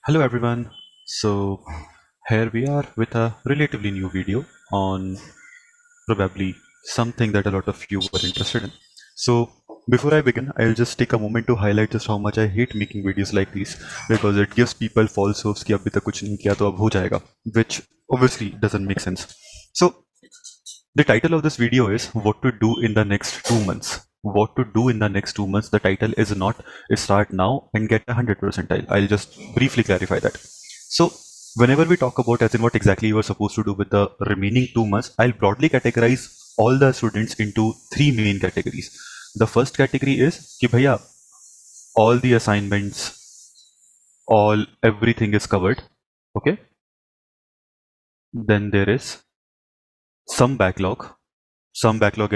Hello everyone. So here we are with a relatively new video on probably something that a lot of you were interested in. So before I begin, I'll just take a moment to highlight just how much I hate making videos like these because it gives people false hopes कि अभी तक कुछ नहीं किया तो अब हो जाएगा, which obviously doesn't make sense. So the title of this video is what to do in the next 2 months. What to do in the next 2 months. The title is not start now and get 100 percentile. I'll just briefly clarify that. So whenever we talk about as in what exactly you are supposed to do with the remaining 2 months, I'll broadly categorize all the students into three main categories. The first category is कि भैया all the assignments, all everything is covered. Okay. Then there is some backlog. Some backlog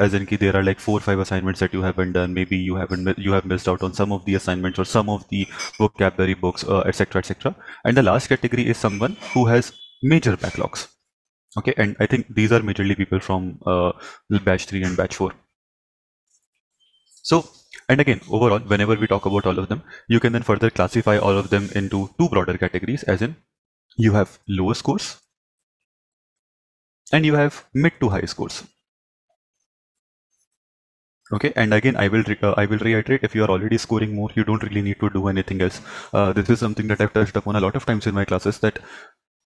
as in ki there are like 4-5 assignments that you haven't done. Maybe you have missed out on some of the assignments or some of the vocabulary books, etc, etc. And the last category is someone who has major backlogs. Okay, and I think these are majorly people from batch 3 and batch 4. So, and again, overall, whenever we talk about all of them, you can then further classify all of them into two broader categories, as in you have lower scores and you have mid to high scores. Okay, and again, I will reiterate, if you are already scoring more, you don't really need to do anything else. This is something that I've touched upon a lot of times in my classes, that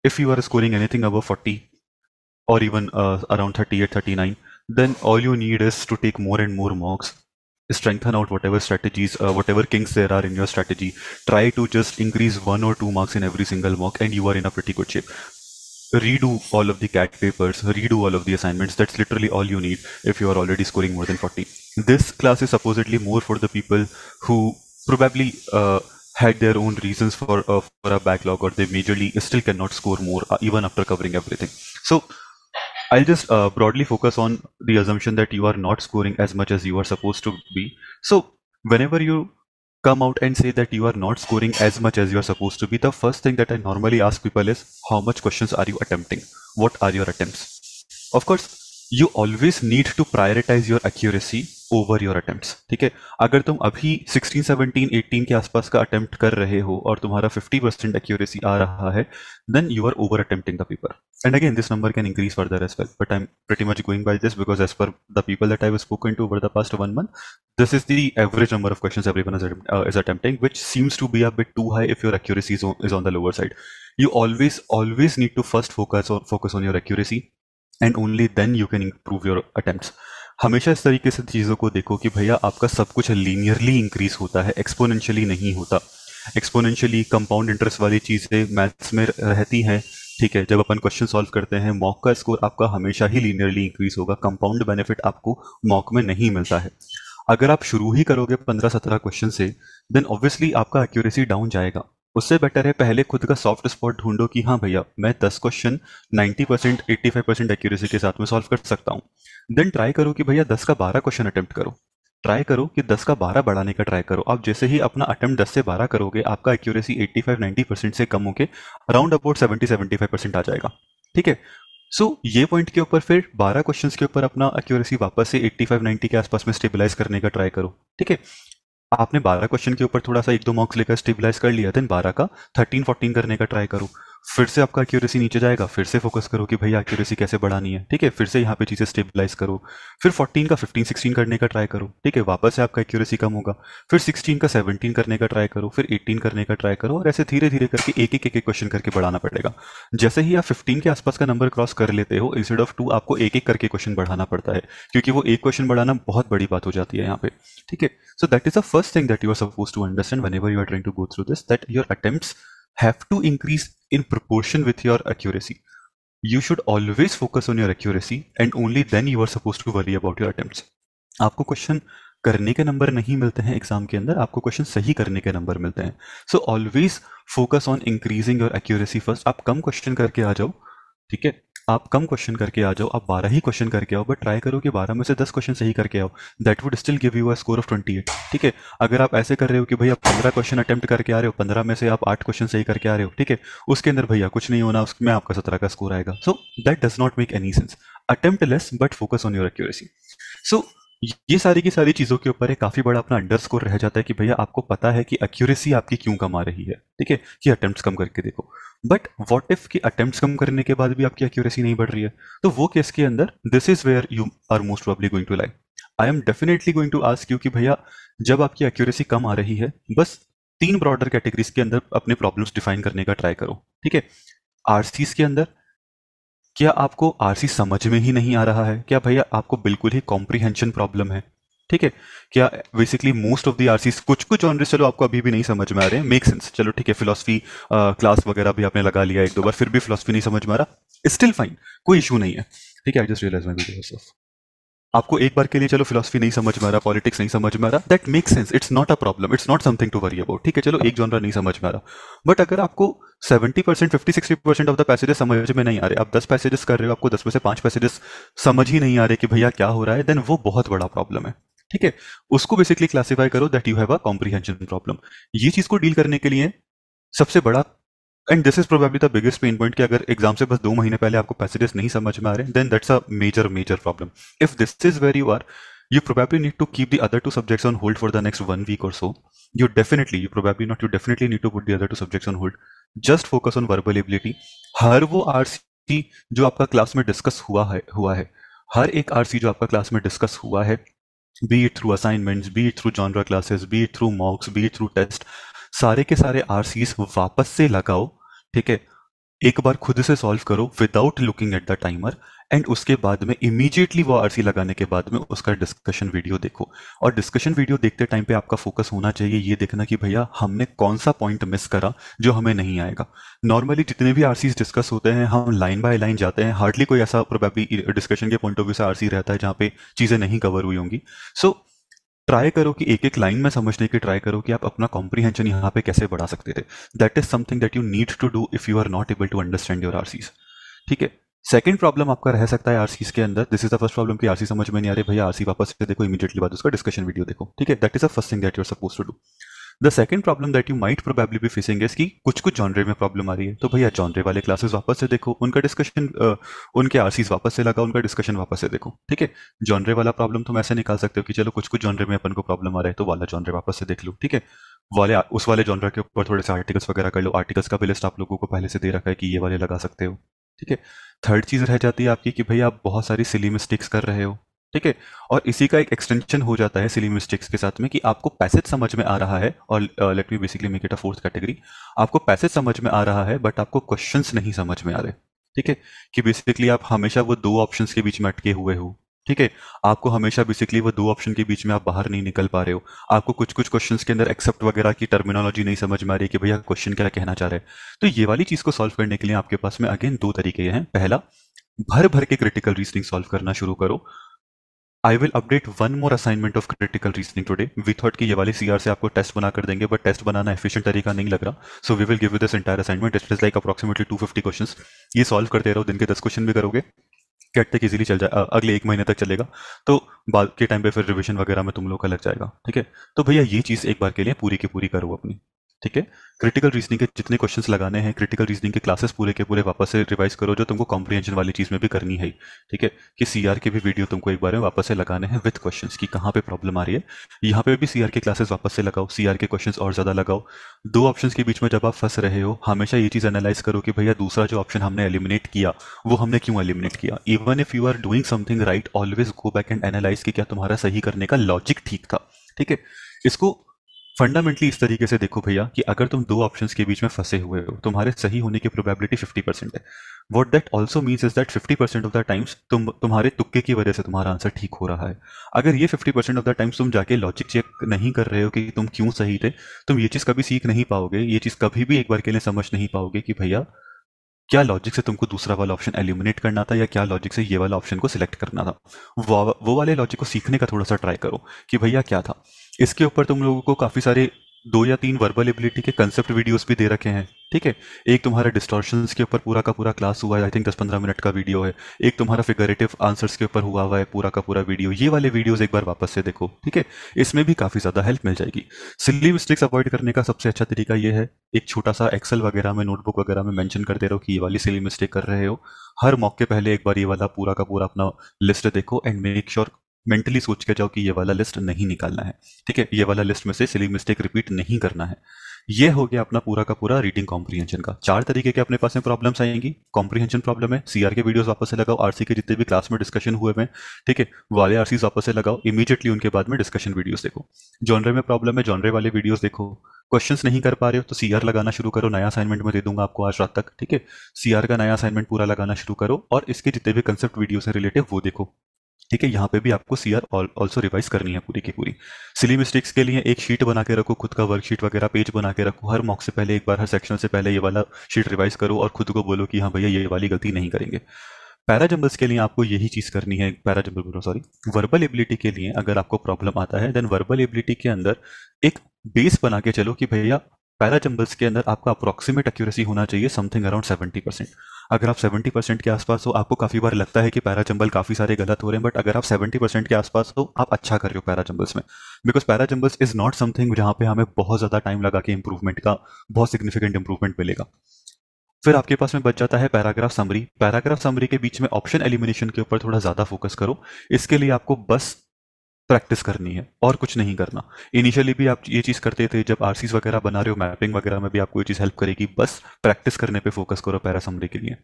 if you are scoring anything above 40 or even around 38, 39, then all you need is to take more and more mocks, strengthen out whatever strategies, whatever kinks there are in your strategy, try to just increase 1 or 2 marks in every single mock, and you are in a pretty good shape. Redo all of the CAT papers, redo all of the assignments. That's literally all you need if you are already scoring more than 40. This class is supposedly more for the people who probably had their own reasons for a backlog, or they majorly still cannot score more even after covering everything. So I'll just broadly focus on the assumption that you are not scoring as much as you are supposed to be. So whenever you come out and say that you are not scoring as much as you are supposed to be, the first thing that I normally ask people is, how much questions are you attempting? What are your attempts? Of course, you always need to prioritize your accuracy over your attempts. ठीक है, अगर तुम अभी 16, 17, 18 के आसपास का attempt कर रहे हो और तुम्हारा 50% accuracy आ रहा है, then you are over attempting the paper. And again, this number can increase further as well, but I'm pretty much going by this because as per the people that I've spoken to over the past 1 month, this is the average number of questions everyone is attempting, which seems to be a bit too high if your accuracy is on the lower side. You always need to first focus on your accuracy, and only then you can improve your attempts. हमेशा इस तरीके से चीज़ों को देखो कि भैया आपका सब कुछ लीनियरली इंक्रीज होता है, एक्सपोनेंशियली नहीं होता. एक्सपोनेंशियली कंपाउंड इंटरेस्ट वाली चीज़ें मैथ्स में रहती हैं, ठीक है. जब अपन क्वेश्चन सॉल्व करते हैं, मॉक का स्कोर आपका हमेशा ही लीनियरली इंक्रीज होगा. कंपाउंड बेनिफिट आपको मॉक में नहीं मिलता है. अगर आप शुरू ही करोगे 15-17 क्वेश्चन से, देन ऑब्वियसली आपका एक्यूरेसी डाउन जाएगा. उससे बेटर है पहले खुद का सॉफ्ट स्पॉट ढूंढो कि हाँ भैया मैं 10 क्वेश्चन 90%, 85% एक्यूरेसी के साथ में सॉल्व कर सकता हूँ. देन ट्राई करो कि भैया 10 का 12 क्वेश्चन अटेम्प्ट करो. ट्राई करो कि 10 का 12 बढ़ाने का ट्राई करो. आप जैसे ही अपना अटेम्प्ट 10 से 12 करोगे, आपका एक्यूरेसी 85-90% से कम होकर अराउंड अबाउट 70-75% आ जाएगा. ठीक है. सो ये पॉइंट के ऊपर फिर 12 क्वेश्चंस के ऊपर अपना एक्यूरेसी वापस से 85-90 के आसपास में स्टेबलाइज करने का ट्राई करो. ठीक है. आपने 12 क्वेश्चन के ऊपर थोड़ा सा 1-2 मार्क्स लेकर स्टेबलाइज कर लिया, देन 12 का 13-14 करने का ट्राई करो. फिर से आपका एक्यूरेसी नीचे जाएगा, फिर से फोकस करो कि भैया एक्यूरेसी कैसे बढ़ानी है. ठीक है. फिर से यहाँ पे चीज़ें स्टेबलाइज करो. फिर 14 का 15-16 करने का ट्राई करो. ठीक है. वापस से आपका एक्यूरेसी कम होगा. फिर 16 का 17 करने का ट्राई करो. फिर 18 करने का ट्राई करो. और ऐसे धीरे धीरे करके एक एक क्वेश्चन करके बढ़ाना पड़ेगा. जैसे ही आप 15 के आसपास का नंबर क्रॉस कर लेते हो, इंस्टेड ऑफ 2 आपको एक एक करके क्वेश्चन बढ़ाना पड़ता है, क्योंकि वो एक क्वेश्चन बढ़ाना बहुत बड़ी बात हो जाती है यहाँ पे. ठीक है. So that is the first thing that you are supposed to understand whenever you are trying to go through this, that your attempts have to increase in proportion with your accuracy. You should always focus on your accuracy and only then you are supposed to worry about your attempts. आपको question करने के number नहीं मिलते हैं exam के अंदर, आपको question सही करने के नंबर मिलते हैं. So always focus on increasing your accuracy first. आप कम क्वेश्चन करके आ जाओ. ठीक है. आप कम क्वेश्चन करके आ जाओ, आप 12 ही क्वेश्चन करके आओ, बट ट्राई करो कि 12 में से 10 क्वेश्चन सही करके आओ. That would still give you a score of 28. ठीक है. अगर आप ऐसे कर रहे हो कि भैया 15 क्वेश्चन अटेम्प्ट करके आ रहे हो, 15 में से आप 8 क्वेश्चन सही करके आ रहे हो, ठीक है, उसके अंदर भैया कुछ नहीं होना, उसमें आपका 17 का स्कोर आएगा. So that does not make any sense. Attempt less but focus on your accuracy. So ये सारी की सारी चीज़ों के ऊपर एक काफ़ी बड़ा अपना अंडरस्कोर रह जाता है कि भैया आपको पता है कि एक्यूरेसी आपकी क्यों कम आ रही है, ठीक है, कि अटेम्प्ट्स कम करके देखो। बट व्हाट इफ कि अटेम्प्ट्स कम करने के बाद भी आपकी एक्यूरेसी नहीं बढ़ रही है, तो वो केस के अंदर this is where you are most probably going to lie. I am definitely going to ask you कि भैया जब आपकी एक्यूरेसी कम आ रही है, बस 3 ब्रॉडर कैटेगरीज के अंदर अपने प्रॉब्लम्स डिफाइन करने का ट्राई करो, ठीक है। आरसीज के अंदर क्या आपको आरसी समझ में ही नहीं आ रहा है, क्या भैया आपको बिल्कुल ही कॉम्प्रिहेंशन प्रॉब्लम है, ठीक है, क्या basically most of the RC कुछ कुछ ऑनर्स चलो आपको अभी भी नहीं समझ में आ रहे हैं, मेक सेंस, चलो ठीक है, फिलोसफी क्लास वगैरह भी आपने लगा लिया एक दो बार, फिर भी फिलोसफी नहीं समझ में आ रहा, स्टिल फाइन, कोई इशू नहीं है, ठीक है। I just realize my video, आपको एक बार के लिए चलो फिलोसफी नहीं समझ में आ रहा, पॉलिटिक्स नहीं समझ में आ रहा, that make sense, it's not a problem, it's not something to worry about, ठीक है, चलो एक जॉनरा नहीं समझ में आ रहा, बट अगर आपको 70% 50-60% ऑफ द पैसेजेस समझ में नहीं आ रहे, आप 10 पैसेजेस कर रहे हो, आपको 10 में से 5 पैसेजेस समझ ही नहीं आ रहे कि भैया क्या हो रहा है, देन वो बहुत बड़ा प्रॉब्लम है, ठीक है। उसको बेसिकली क्लासीफाई करो that you have a comprehension problem. ये चीज को डील करने के लिए सबसे बड़ा and this is probably the biggest pain point कि अगर एग्जाम से बस 2 महीने पहले आपको पैसेजेस नहीं समझ में आ रहे, then that's a major major problem. If this is where you are, you probably need to keep the other two subjects on hold for the next 1 week or so. You definitely need to put the other two subjects on hold. Just focus on verbal ability. हर वो RC जो आपका class में discuss हुआ है, हर एक RC जो आपका class में डिस्कस हुआ है, be it through assignments, be it through genre classes, be it through mocks, be it through test, सारे के सारे आरसीज वापस से लगाओ, ठीक है, एक बार खुद से सॉल्व करो without looking at the timer, and उसके बाद में इमीडिएटली वो आरसी लगाने के बाद में उसका डिस्कशन वीडियो देखो। और डिस्कशन वीडियो देखते टाइम पे आपका फोकस होना चाहिए ये देखना कि भैया हमने कौन सा पॉइंट मिस करा जो हमें नहीं आएगा। नॉर्मली जितने भी आरसीज डिस्कस होते हैं हम लाइन बाय लाइन जाते हैं, हार्डली कोई ऐसा प्रोबेबली डिस्कशन के पॉइंट ऑफ व्यू से आरसी रहता है जहाँ पे चीजें नहीं कवर हुई होंगी। सो ट्राई करो कि एक एक लाइन में समझने की ट्राई करो कि आप अपना कॉम्प्रीहेंशन यहाँ पे कैसे बढ़ा सकते थे। That is something that you need to do if you are not able to understand your RCs, ठीक है। सेकंड प्रॉब्लम आपका रह सकता है आरसीज के अंदर, this is the first problem कि आरसी समझ में नहीं आ रही, भैया आरसी वापस से देखो, इमीडिएटली बाद उसका डिस्कशन वीडियो देखो, ठीक है, that is the first thing that you are suppose to do. The second problem that you might probably be facing is कि कुछ कुछ जॉनरे में प्रॉब्लम आ रही है, तो भैया जॉनरे वाले क्लासेस वापस से देखो, उनका डिस्कशन उनके आरसीज वापस से लगाओ, उनका डिस्कशन वापस से देखो, ठीक है। जॉनरे वाला प्रॉब्लम तुम ऐसे निकाल सकते हो कि चलो कुछ कुछ जॉनरे में अपन को प्रॉब्लम आ रहा है तो वाला जॉनरे वापस से देख लो, ठीक है, वाले उस वाले जॉनरा के ऊपर थोड़े से आर्टिकल्स वगैरह कर लो, आर्टिकल्स का भी लिस्ट आप लोगों को पहले से दे रखा है कि ये वाले लगा सकते हो, ठीक है। थर्ड चीज रह जाती है आपकी कि भैया आप बहुत सारी सिली मिस्टेक्स कर रहे हो, ठीक है, और इसी का एक एक्सटेंशन हो जाता है सिली मिस्टेक्स के साथ में कि आपको पैसेज समझ में आ रहा है, और let me basically make it a fourth category, आपको पैसेज समझ में आ रहा है बट आपको क्वेश्चंस नहीं समझ में आ रहे, ठीक है, कि बेसिकली आप हमेशा वो दो ऑप्शंस के बीच में अटके हुए हो, ठीक है, आपको हमेशा बेसिकली वो दो ऑप्शन के बीच में आप बाहर नहीं निकल पा रहे हो, आपको कुछ कुछ क्वेश्चंस के अंदर एक्सेप्ट वगैरह की टर्मिनोलॉजी नहीं समझ में आ रही कि भैया क्वेश्चन क्या कहना चाह रहे हैं। तो ये वाली चीज को सॉल्व करने के लिए आपके पास में अगेन दो तरीके हैं। पहला, भर भर के क्रिटिकल रीजनिंग सॉल्व करना शुरू करो। I will update one more assignment of critical reasoning today. We thought कि ये वाली सीआर से आपको टेस्ट बना कर देंगे, बट टेस्ट बनाना एफिशिएंट तरीका नहीं लग रहा, so we will give you this entire assignment. It is like approximately 250 questions. ये सॉल्व करते रहो, दिन के 10 क्वेश्चन भी करोगे, कैट तक इजीली चल जाए, अगले 1 महीने तक चलेगा, तो बाद के टाइम पे फिर रिवीजन वगैरह में तुम लोग का लग जाएगा, ठीक है। तो भैया ये चीज़ एक बार के लिए पूरी की पूरी करो अपनी, ठीक है। क्रिटिकल रीजनिंग के जितने क्वेश्चंस लगाने हैं, क्रिटिकल रीजनिंग के क्लासेस पूरे के पूरे वापस से रिवाइज करो, जो तुमको कॉम्प्रिहेंशन वाली चीज़ में भी करनी है, ठीक है, कि सीआर के भी वीडियो तुमको एक बार में वापस से लगाने हैं विद क्वेश्चंस की कहाँ पे प्रॉब्लम आ रही है। यहाँ पे भी सीआर के क्लासेस वापस से लगाओ, सीआर के क्वेश्चंस और ज़्यादा लगाओ। दो ऑप्शंस के बीच में जब आप फंस रहे हो, हमेशा ये चीज़ एनालाइज करो कि भैया दूसरा जो ऑप्शन हमने एलिमिनेट किया वो हमने क्यों एलिमिनेट किया। Even if you are doing something right, always go back and analyse कि क्या तुम्हारा सही करने का लॉजिक ठीक था, ठीक है। इसको फंडामेंटली इस तरीके से देखो भैया कि अगर तुम दो ऑप्शंस के बीच में फंसे हुए हो, तुम्हारे सही होने की प्रोबेबिलिटी 50% है। What that also means is that 50% of the times तुम्हारे तुक्के की वजह से तुम्हारा आंसर ठीक हो रहा है। अगर ये 50% ऑफ द टाइम्स तुम जाके लॉजिक चेक नहीं कर रहे हो कि तुम क्यों सही थे, तुम ये चीज़ कभी सीख नहीं पाओगे, ये चीज़ कभी भी एक बार के लिए समझ नहीं पाओगे कि भैया क्या लॉजिक से तुमको दूसरा वाला ऑप्शन एलिमिनेट करना था या क्या लॉजिक से ये वाला ऑप्शन को सिलेक्ट करना था। वो वाले लॉजिक को सीखने का थोड़ा सा ट्राई करो कि भैया क्या था। इसके ऊपर तुम लोगों को काफ़ी सारे 2 या 3 वर्बल एबिलिटी के कंसेप्ट वीडियोस भी दे रखे हैं, ठीक है। एक तुम्हारा डिस्टॉर्शंस के ऊपर पूरा का पूरा क्लास हुआ है, आई थिंक 10-15 मिनट का वीडियो है। एक तुम्हारा फिगरेटिव आंसर्स के ऊपर हुआ है पूरा का पूरा वीडियो। ये वाले वीडियोस एक बार वापस से देखो, ठीक है, इसमें भी काफ़ी ज़्यादा हेल्प मिल जाएगी। सिली मिस्टेक्स अवॉइड करने का सबसे अच्छा तरीका ये है, एक छोटा सा एक्सेल वगैरह में, नोटबुक वगैरह में मेंशन करते रहो कि ये वाली सिली मिस्टेक कर रहे हो। हर मॉक के पहले एक बार ये वाला पूरा का पूरा अपना लिस्ट देखो एंड मेक श्योर मेंटली सोच के जाओ कि ये वाला लिस्ट नहीं निकालना है, ठीक है, ये वाला लिस्ट में से सिली मिस्टेक रिपीट नहीं करना है। ये हो गया अपना पूरा का पूरा रीडिंग कॉम्प्रीहेंशन का। 4 तरीके के अपने पास में प्रॉब्लम्स आएंगी। कॉम्प्रीहेंशन प्रॉब्लम है, सीआर के वीडियोस वापस से लगाओ, आरसी के जितने भी क्लास में डिस्कशन हुए हैं, ठीक है, वाले आरसी वापस से लगाओ, इमीडिएटली उनके बाद में डिस्कशन वीडियोस देखो। जॉनरे में प्रॉब्लम है, जॉनरे वाले वीडियोस देखो। क्वेश्चंस नहीं कर पा रहे हो तो सीआर लगाना शुरू करो, नया असाइनमेंट में दे दूंगा आपको आज रात तक, ठीक है। सीआर का नया असाइनमेंट पूरा लगाना शुरू करो और इसके जितने भी कंसेप्ट वीडियो से रिलेटेड वो देखो, ठीक है। यहाँ पे भी आपको सीआर ऑल्सो रिवाइज करनी है पूरी की पूरी। सिली मिस्टेक्स के लिए एक शीट बना के रखो, खुद का वर्कशीट वगैरह पेज बना के रखो, हर मॉक से पहले एक बार, हर सेक्शन से पहले ये वाला शीट रिवाइज करो और खुद को बोलो कि हाँ भैया ये वाली गलती नहीं करेंगे। पैराजम्बल्स के लिए आपको यही चीज करनी है, पैराजम्बल बोलो सॉरी, वर्बल एबिलिटी के लिए अगर आपको प्रॉब्लम आता है देन वर्बल एबिलिटी के अंदर एक बेस बना के चलो कि भैया पैराजम्बल्स के अंदर आपका अप्रोक्सीमेट एक्यूरेसी होना चाहिए समथिंग अराउंड 70%। अगर आप 70% के आसपास हो, आपको काफी बार लगता है कि पैराजम्बल काफी सारे गलत हो रहे हैं, बट अगर आप 70% के आसपास हो, आप अच्छा कर रहे हो पैराजम्बल्स में। Because parajumbles is not something जहां पे हमें बहुत ज्यादा टाइम लगा के इंप्रूवमेंट का बहुत सिग्निफिकेंट इंप्रूवमेंट मिलेगा। फिर आपके पास में बच जाता है पैराग्राफ समरी। पैराग्राफ समरी के बीच में ऑप्शन एलिमिनेशन के ऊपर थोड़ा ज्यादा फोकस करो। इसके लिए आपको बस प्रैक्टिस करनी है और कुछ नहीं करना। इनिशियली भी आप ये चीज करते थे, जब आरसीज वगैरह बना रहे हो, मैपिंग वगैरह में भी आपको ये चीज हेल्प करेगी, बस प्रैक्टिस करने पे फोकस करो पैरा समरी के लिए।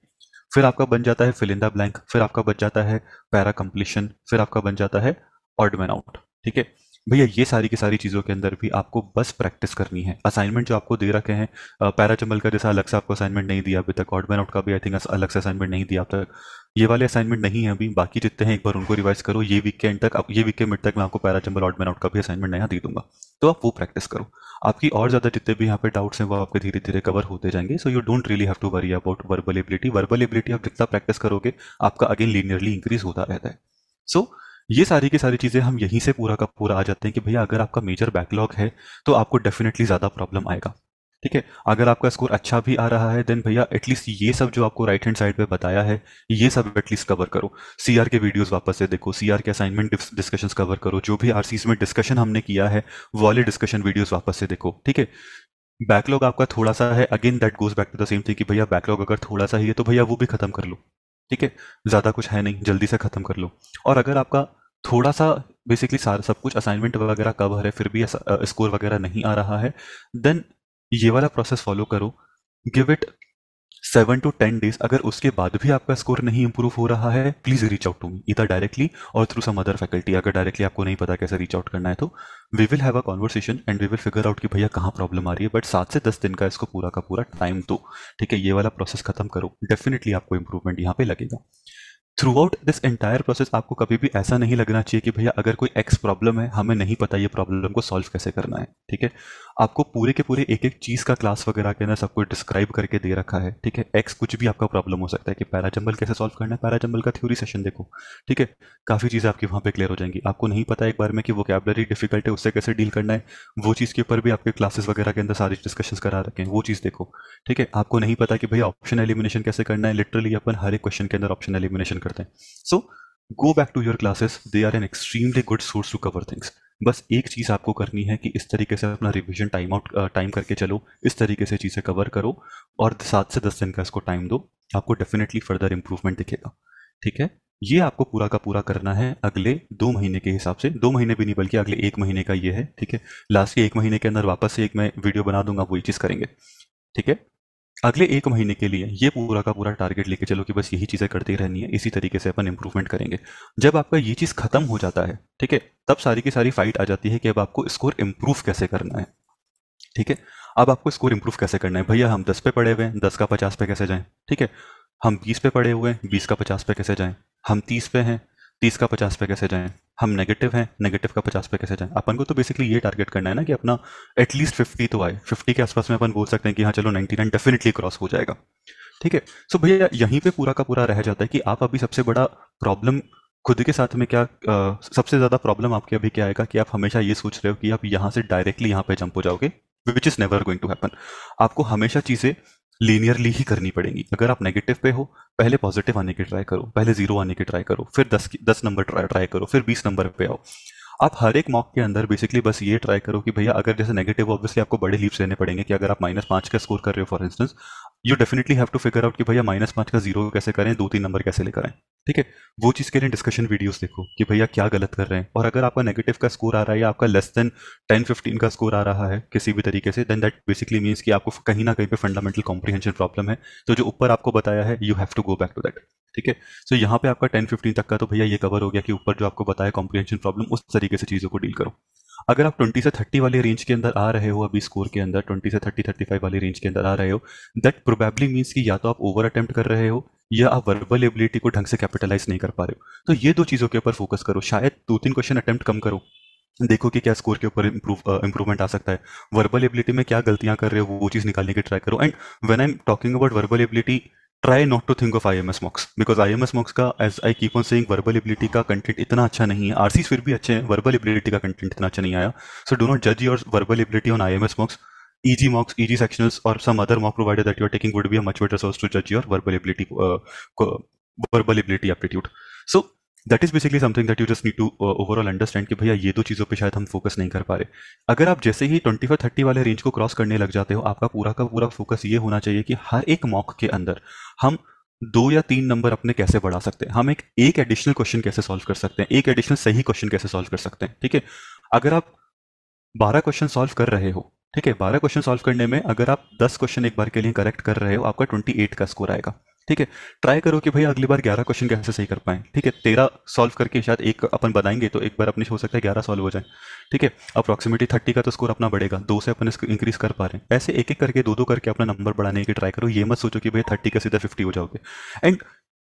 फिर आपका बन जाता है फिल इन द ब्लैंक, फिर आपका बच जाता है पैरा कंप्लीशन, फिर आपका बन जाता है ऑड मैन आउट, ठीक है। भैया ये सारी की सारी चीज़ों के अंदर भी आपको बस प्रैक्टिस करनी है। असाइनमेंट जो आपको दे रखे हैं, पैराजम्बल का जैसा अलग से आपको असाइनमेंट नहीं दिया अभी तक, ऑड मैन आउट का भी आई थिंक अलग से असाइनमेंट नहीं दिया अब तक, ये वाले असाइनमेंट नहीं है अभी, बाकी जितने हैं एक बार उनको रिवाइज करो। ये वीक के एंड तक, ये वीक के मिड तक मैं आपको पैराजम्बल ऑड मैन आउट का भी असाइनमेंट नया दे दूंगा, तो आप वो प्रैक्टिस करो। आपकी और ज्यादा जितने भी यहाँ पे डाउट्स हैं वो आपके धीरे धीरे कवर होते जाएंगे। So you don't really have to worry about verbal ability. Verbal ability आप जितना प्रैक्टिस करोगे आपका अगेन लीनियरली इंक्रीज होता रहता है। सो ये सारी की सारी चीजें हम यहीं से पूरा का पूरा आ जाते हैं कि भैया अगर आपका मेजर बैकलॉग है तो आपको डेफिनेटली ज्यादा प्रॉब्लम आएगा, ठीक है। अगर आपका स्कोर अच्छा भी आ रहा है देन भैया एटलीस्ट ये सब जो आपको राइट हैंड साइड पे बताया है ये सब एटलीस्ट कवर करो। सीआर के वीडियोस वापस से देखो, सीआर के असाइनमेंट डिस्कशंस कवर करो, जो भी आरसीस में डिस्कशन हमने किया है वो वाले डिस्कशन वीडियोस वापस से देखो, ठीक है। बैकलॉग आपका थोड़ा सा है, again that goes back to the same thing कि भैया बैकलॉग अगर थोड़ा सा ही है तो भैया वो भी खत्म कर लो, ठीक है। ज्यादा कुछ है नहीं, जल्दी से खत्म कर लो। और अगर आपका थोड़ा सा बेसिकली सारा सब कुछ असाइनमेंट वगैरह कवर है फिर भी स्कोर वगैरह नहीं आ रहा है, देन ये वाला प्रोसेस फॉलो करो। Give it 7 to 10 days। अगर उसके बाद भी आपका स्कोर नहीं इंप्रूव हो रहा है, please reach out to me इधर डायरेक्टली और थ्रू सम अदर फैकल्टी। अगर डायरेक्टली आपको नहीं पता कैसे रीच आउट करना है तो we will have a conversation and we will figure out कि भैया कहाँ प्रॉब्लम आ रही है। बट 7 से 10 दिन का इसको पूरा का पूरा टाइम दो, ठीक है। ये वाला प्रोसेस खत्म करो, डेफिनेटली आपको इंप्रूवमेंट यहाँ पे लगेगा। Through out this entire process आपको कभी भी ऐसा नहीं लगना चाहिए कि भैया अगर कोई एक्स प्रॉब्लम है हमें नहीं पता ये प्रॉब्लम को सॉल्व कैसे करना है, ठीक है। आपको पूरे के पूरे एक एक चीज का क्लास वगैरह के अंदर सब कुछ डिस्क्राइब करके दे रखा है, ठीक है। एक्स कुछ भी आपका प्रॉब्लम हो सकता है कि पैराजम्बल कैसे सॉल्व करना है, पैराजम्बल का थ्योरी सेशन देखो, ठीक है। काफी चीजें आपकी वहां पे क्लियर हो जाएंगी। आपको नहीं पता एक बार में कि वोकैबुलरी डिफिकल्ट है उससे कैसे डील करना है, वो चीज के ऊपर भी आपके क्लासेस वगैरह के अंदर सारी डिस्कशंस करा रखे हैं, वो चीज देखो, ठीक है। आपको नहीं पता कि भैया ऑप्शन एलिमिनेशन कैसे करना है, लिटरली अपन हर एक क्वेश्चन के अंदर ऑप्शन एलिमिनेशन करते हैं। So go back to your classes, they are an extremely good source to cover things. बस एक चीज आपको करनी है कि इस तरीके से अपना रिवीजन टाइम करके चलो, इस तरीके से चीजें कवर करो और 7 से 10 दिन का इसको टाइम दो, आपको डेफिनेटली फर्दर इंप्रूवमेंट दिखेगा, ठीक है। ये आपको पूरा का पूरा करना है अगले 2 महीने के हिसाब से, 2 महीने भी नहीं बल्कि अगले 1 महीने का ये है, ठीक है। लास्ट के 1 महीने के अंदर वापस से एक मैं वीडियो बना दूंगा, वही चीज करेंगे, ठीक है। अगले 1 महीने के लिए ये पूरा का पूरा टारगेट लेके चलो कि बस यही चीजें करती रहनी है, इसी तरीके से अपन इंप्रूवमेंट करेंगे। जब आपका ये चीज खत्म हो जाता है, ठीक है, तब सारी की सारी फाइट आ जाती है कि अब आपको स्कोर इंप्रूव कैसे करना है, ठीक है। अब आपको स्कोर इंप्रूव कैसे करना है, भैया हम 10 पे पड़े हुए हैं, 10 का 50 पे कैसे जाएं, ठीक है। हम 20 पे पड़े हुए हैं, 20 का 50 पे कैसे जाएं। हम 30 पे हैं, 30 का 50 पे कैसे जाएं। हम नेगेटिव हैं, नेगेटिव का 50 पे कैसे जाएं। अपन को तो बेसिकली ये टारगेट करना है ना कि अपना एटलीस्ट 50 तो आए, 50 के आसपास में अपन बोल सकते हैं कि हाँ चलो 99 डेफिनेटली क्रॉस हो जाएगा, ठीक है। सो भैया यहीं पे पूरा का पूरा रह जाता है कि आप अभी सबसे बड़ा प्रॉब्लम खुद के साथ में क्या, सबसे ज्यादा प्रॉब्लम आपके अभी क्या आएगा कि आप हमेशा ये सोच रहे हो कि आप यहाँ से डायरेक्टली यहाँ पे जंप हो जाओगे, which is never going to happen. आपको हमेशा चीजें लीनियरली ही करनी पड़ेंगी। अगर आप नेगेटिव पे हो, पहले पॉजिटिव आने की ट्राई करो, पहले 0 आने की ट्राई करो, फिर 10 नंबर ट्राई करो, फिर 20 नंबर पे आओ। आप हर एक मॉक के अंदर बेसिकली बस ये ट्राई करो कि भैया अगर जैसे नेगेटिव ऑब्वियसली आपको बड़े लीप्स लेने पड़ेंगे कि अगर आप -5 का स्कोर कर रहे हो for instance, you definitely have to figure out कि भैया -5 का जीरो कैसे करें, 2-3 नंबर कैसे लेकर आएं। ठीक है, वो चीज़ के लिए डिस्कशन वीडियोस देखो कि भैया क्या गलत कर रहे हैं, और अगर आपका नेगेटिव का स्कोर आ रहा है या आपका लेस देन 10-15 का स्कोर आ रहा है किसी भी तरीके से, देन दैट बेसिकली मीन्स कि आपको कहीं ना कहीं पे फंडामेंटल कॉम्प्रिहेंशन प्रॉब्लम है। तो जो ऊपर आपको बताया है, you have to go back to that. ठीक है, सो यहाँ पे आपका 10-15 तक का तो भैया ये कवर हो गया कि ऊपर जो आपको बताया कॉम्प्रिहेंशन प्रॉब्लम, उस तरीके से चीज़ों को डील करो। अगर आप 20 से 30 वाले रेंज के अंदर आ रहे हो, अभी स्कोर के अंदर 20 से 30-35 वाले रेंज के अंदर आ रहे हो, दैट प्रोबेबली मीन्स कि या तो आप ओवर अटेम्प्ट कर रहे हो या आप वर्बल एबिलिटी को ढंग से कैपिटलाइज नहीं कर पा रहे हो। तो ये दो चीज़ों के ऊपर फोकस करो, शायद 2-3 क्वेश्चन अटेम्प्ट कम करो, देखो कि क्या स्कोर के ऊपर इंप्रूवमेंट आ सकता है। वर्बल एबिलिटी में क्या गलतियां कर रहे हो वो चीज़ निकालने की ट्राई करो। And when I am talking about verbal ability, try not to think of IMS mocks, because IMS mocks का, as I keep on saying, verbal ability का कंटेंट इतना अच्छा नहीं है। आरसी फिर भी अच्छे हैं, वर्बल एबिलिटी का कंटेंट इतना अच्छा नहीं आया। सो डू नॉट जज your verbal ability on IMS मॉक्स. EG mocks, EG sectionals, or some other mock provider that you are taking would be a much better source to judge your verbal ability aptitude. So that is basically something that you just need to overall understand कि भैया ये दो चीज़ों पे शायद हम focus नहीं कर पा रहे। अगर आप जैसे ही 25-30 वाले रेंज को क्रॉस करने लग जाते हो, आपका पूरा का पूरा फोकस ये होना चाहिए कि हर एक मॉक के अंदर हम 2 या 3 नंबर अपने कैसे बढ़ा सकते हैं, हम एक एडिशनल क्वेश्चन कैसे सॉल्व कर सकते हैं, एक एडिशनल सही क्वेश्चन कैसे सॉल्व कर सकते हैं। ठीक है, अगर आप 12 क्वेश्चन सॉल्व कर रहे हो, ठीक है, 12 क्वेश्चन सॉल्व करने में अगर आप 10 क्वेश्चन एक बार के लिए करेक्ट कर रहे हो, आपका 28 का स्कोर आएगा। ठीक है, ट्राई करो कि भाई अगली बार 11 क्वेश्चन कैसे सही कर पाएं। ठीक है, 13 सॉल्व करके शायद एक अपन बनाएंगे तो एक बार अपने हो सकता है 11 सॉल्व हो जाए। ठीक है, अप्रॉक्सीमेटली 30 का तो स्कोर अपना बढ़ेगा, 2 से अपन इंक्रीज कर पा रहे हैं। ऐसे एक एक करके 2-2 करके अपना नंबर बढ़ाने की ट्राई करो। ये मत सोचो कि भाई 30 का सीधा 50 हो जाओगे। And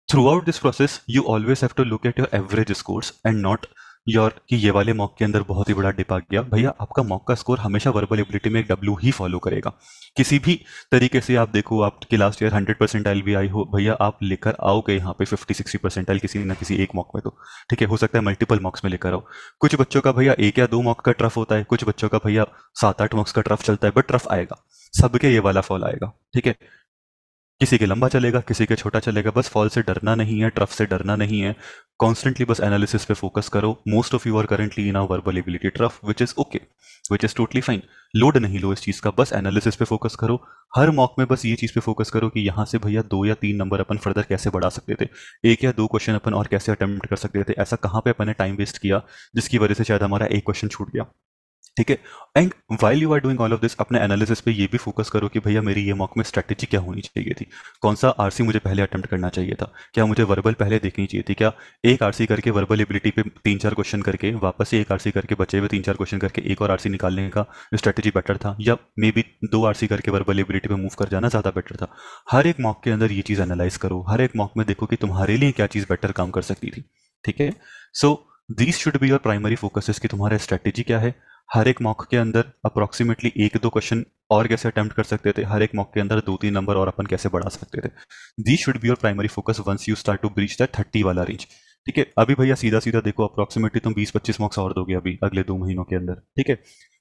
throughout this process you always have to look at your average scores and not your कि ये वाले मॉक के अंदर बहुत ही बड़ा डिप आ गया। भैया आपका मॉक का स्कोर हमेशा वर्बल एबिलिटी में एक W ही फॉलो करेगा। किसी भी तरीके से आप देखो, आपकी लास्ट ईयर 100 परसेंटाइल भी आई हो, भैया आप लेकर आओगे यहाँ पे 50-60 परसेंटाइल किसी न किसी एक मॉक में। तो ठीक है, हो सकता है मल्टीपल मॉक्स में लेकर आओ। कुछ बच्चों का भैया 1 या 2 मॉक का ट्रफ होता है, कुछ बच्चों का भैया 7-8 मॉक्स का ट्रफ चलता है, बट ट्रफ आएगा, सबके ये वाला फॉल आएगा। ठीक है, किसी के लंबा चलेगा, किसी के छोटा चलेगा, बस फॉल से डरना नहीं है, ट्रफ से डरना नहीं है। कॉन्स्टेंटली बस एनालिसिस पे फोकस करो। Most of you are currently in a verbal ability trough, which is okay, which is totally fine. Load नहीं लो इस चीज़ का, बस एनालिसिस पे फोकस करो। हर मॉक में बस ये चीज़ पे फोकस करो कि यहाँ से भैया 2 या 3 नंबर अपन फर्दर कैसे बढ़ा सकते थे, 1 या 2 क्वेश्चन अपन और कैसे अटेम्प्ट कर सकते थे, ऐसा कहाँ पे अपन ने टाइम वेस्ट किया जिसकी वजह से शायद हमारा एक क्वेश्चन छूट गया। ठीक है, and while you are doing all of this, अपने एनालिसिस पे ये भी फोकस करो कि भैया मेरी ये मॉक में स्ट्रेटेजी क्या होनी चाहिए थी, कौन सा आरसी मुझे पहले अटेम्प्ट करना चाहिए था, क्या मुझे वर्बल पहले देखनी चाहिए थी, क्या एक आरसी करके वर्बल एबिलिटी पे 3-4 क्वेश्चन करके वापस से एक आरसी करके बचे हुए 3-4 क्वेश्चन करके एक और आरसी निकालने का स्ट्रेटेजी बेटर था, या मे बी 2 आरसी करके वर्बल एबिलिटी पे मूव कर जाना ज़्यादा बेटर था। हर एक मॉक के अंदर ये चीज़ एनालाइज करो, हर एक मॉक में देखो कि तुम्हारे लिए क्या चीज़ बेटर काम कर सकती थी। ठीक है, so these should be your primary focuses कि तुम्हारा स्ट्रेटेजी क्या है। हर एक मॉक के अंदर अप्रोक्सीमेटली 1-2 क्वेश्चन और कैसे अटेम्प्ट कर सकते थे, हर एक मॉक के अंदर 2-3 नंबर और अपन कैसे बढ़ा सकते थे। The should be your primary focus once you start to breach that 30 वाला रेंज। ठीक है, अभी भैया सीधा सीधा देखो, अप्रोक्सीमेटली तुम 20-25 मॉक्स और दोगे अभी अगले 2 महीनों के अंदर। ठीक है,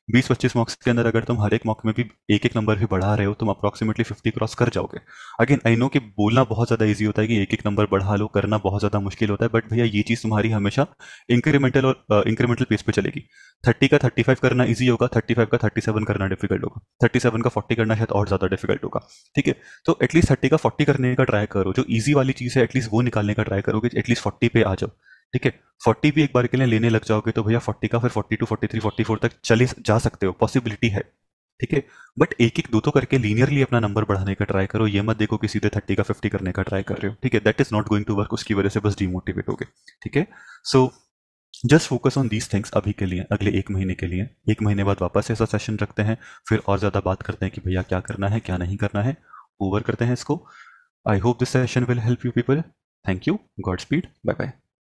20-25 मॉक्स के अंदर अगर तुम हर एक मॉक में भी एक एक नंबर भी बढ़ा रहे हो, तुम अप्रोक्सीमेटली 50 क्रॉस कर जाओगे। अगेन आई नो कि बोलना बहुत ज़्यादा ईजी होता है कि एक एक नंबर बढ़ा लो, करना बहुत ज़्यादा मुश्किल होता है, बट भैया ये चीज़ तुम्हारी हमेशा इंक्रीमेंटल और इंक्रीमेंटल पेस पे चलेगी। 30 का 35 करना ईजी होगा, 35 का 37 करना डिफिकल्ट होगा, 37 का 40 करना शायद और ज़्यादा डिफिकल्ट होगा। ठीक है, तो एटलीस्ट 30 का 40 करने का ट्राई करो, जो ईजी वाली चीज़ है एटलीस्ट वो निकालने का ट्राई करो कि एटलीस्ट 40 पे आ जाओ। ठीक है, 40 भी एक बार के लिए लेने लग जाओगे तो भैया 40 का फिर 42, 43, 44 तक चले जा सकते हो, पॉसिबिलिटी है। ठीक है, बट एक एक दो करके लीनियरली अपना नंबर बढ़ाने का ट्राई करो, ये मत देखो कि सीधे 30 का 50 करने का ट्राई कर रहे हो। ठीक है, that is not going to work, उसकी वजह से बस डिमोटिवेट हो गए। ठीक है, so just focus on these things अभी के लिए, अगले 1 महीने के लिए। 1 महीने बाद वापस ऐसा सेशन रखते हैं, फिर और ज़्यादा बात करते हैं कि भैया क्या करना है क्या नहीं करना है, ओवर करते हैं इसको। I hope this session will help you people. Thank you, godspeed, bye bye.